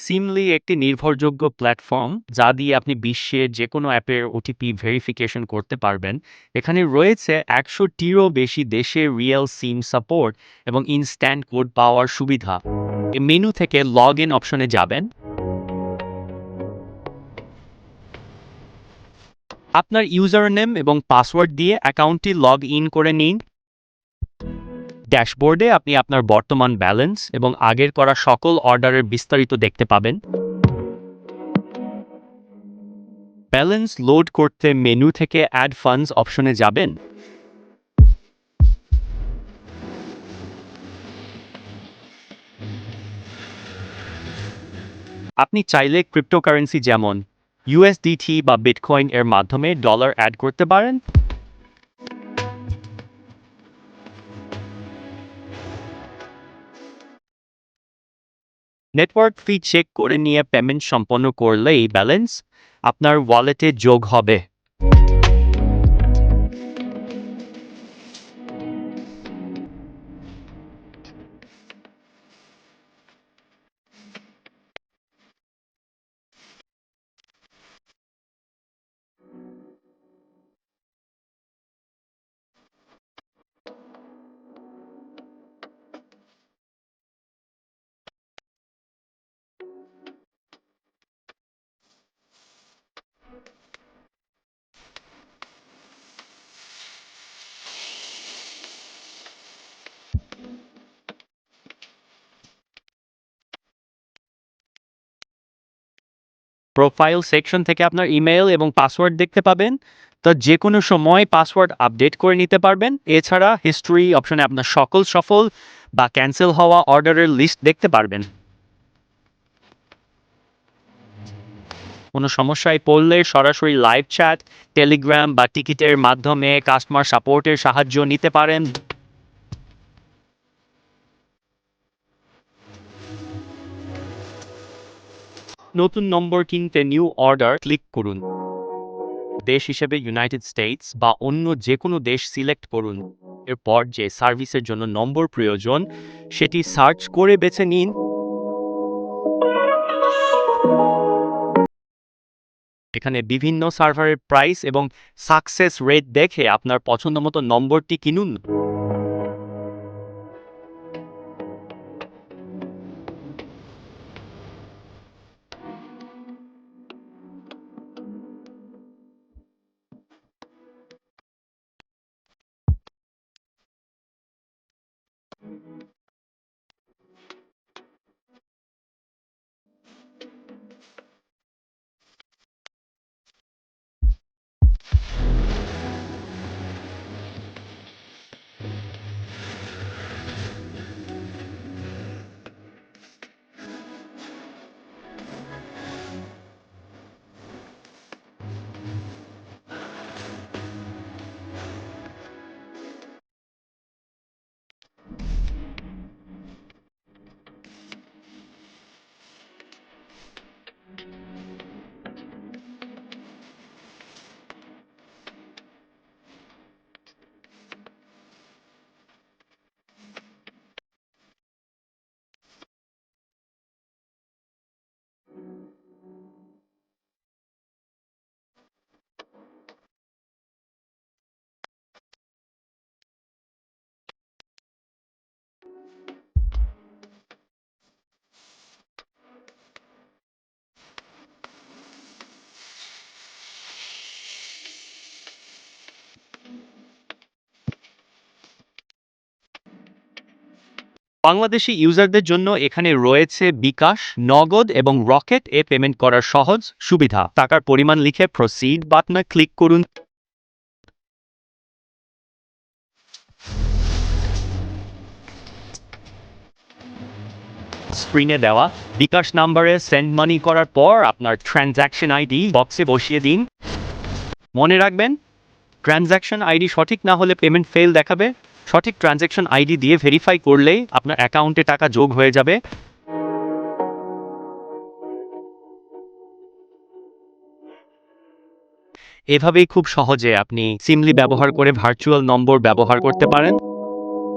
সিমলি একটি নির্ভরযোগ্য প্ল্যাটফর্ম যা দিয়ে আপনি বিশ্বের যে কোনো অ্যাপের ওটিপি ভেরিফিকেশন করতে পারবেন। এখানে রয়েছে ১০০টিরও বেশি দেশে রিয়েল সিম সাপোর্ট এবং ইনস্ট্যান্ট কোড পাওয়ার সুবিধা। এই মেনু থেকে লগ ইন অপশনে যাবেন। আপনার ইউজার নেম এবং পাসওয়ার্ড দিয়ে অ্যাকাউন্টটি লগ ইন করে নিন। ড্যাশবোর্ডে আপনি আপনার বর্তমান ব্যালেন্স এবং আগের করা সকল অর্ডারের বিস্তারিত দেখতে পাবেন। ব্যালেন্স লোড করতে মেনু থেকে অ্যাড ফান্ডস অপশনে যাবেন। আপনি চাইলে ক্রিপ্টোকারেন্সি যেমন USDT বা বিটকয়েন এর মাধ্যমে ডলার অ্যাড করতে পারেন। নেটওয়ার্ক ফি চেক করে নিয়ে পেমেন্ট সম্পন্ন করলেই ব্যালেন্স আপনার ওয়ালেটে যোগ হবে। প্রোফাইল সেকশন থেকে আপনার ইমেল এবং পাসওয়ার্ড দেখতে পাবেন। তো যে কোনো সময় পাসওয়ার্ড আপডেট করে নিতে পারবেন। এছাড়া হিস্ট্রি অপশনে আপনার সকল সফল বা ক্যান্সেল হওয়া অর্ডারের লিস্ট দেখতে পারবেন। কোনো সমস্যায় পড়লে সরাসরি লাইভ চ্যাট, টেলিগ্রাম বা টিকিটের মাধ্যমে কাস্টমার সাপোর্টের সাহায্য নিতে পারেন। নতুন নম্বর কিনতে নিউ অর্ডার ক্লিক করুন। দেশ হিসেবে ইউনাইটেড স্টেটস বা অন্য যে কোনো দেশ সিলেক্ট করুন। এরপর যে সার্ভিসের জন্য নম্বর প্রয়োজন সেটি সার্চ করে বেছে নিন। এখানে বিভিন্ন সার্ভারের প্রাইস এবং সাকসেস রেট দেখে আপনার পছন্দমতো নম্বরটি কিনুন। বাংলাদেশি ইউজারদের জন্য এখানে রয়েছে বিকাশ, নগদ এবং রকেট এ পেমেন্ট করার সহজ সুবিধা। টাকার পরিমাণ লিখে প্রসিড বাটনে ক্লিক করুন। স্ক্রিনে দেওয়া বিকাশ নাম্বারে সেন্ড মানি করার পর আপনার ট্রানজ্যাকশন আইডি বক্সে বসিয়ে দিন। মনে রাখবেন, ট্রানজ্যাকশন আইডি সঠিক না হলে পেমেন্ট ফেল দেখাবে। সঠিক ট্রানজ্যাকশন আইডি দিয়ে ভেরিফাই করলেই আপনার অ্যাকাউন্টে টাকা যোগ হয়ে যাবে। এভাবেই খুব সহজে আপনি সিমলি ব্যবহার করে ভার্চুয়াল নম্বর ব্যবহার করতে পারেন।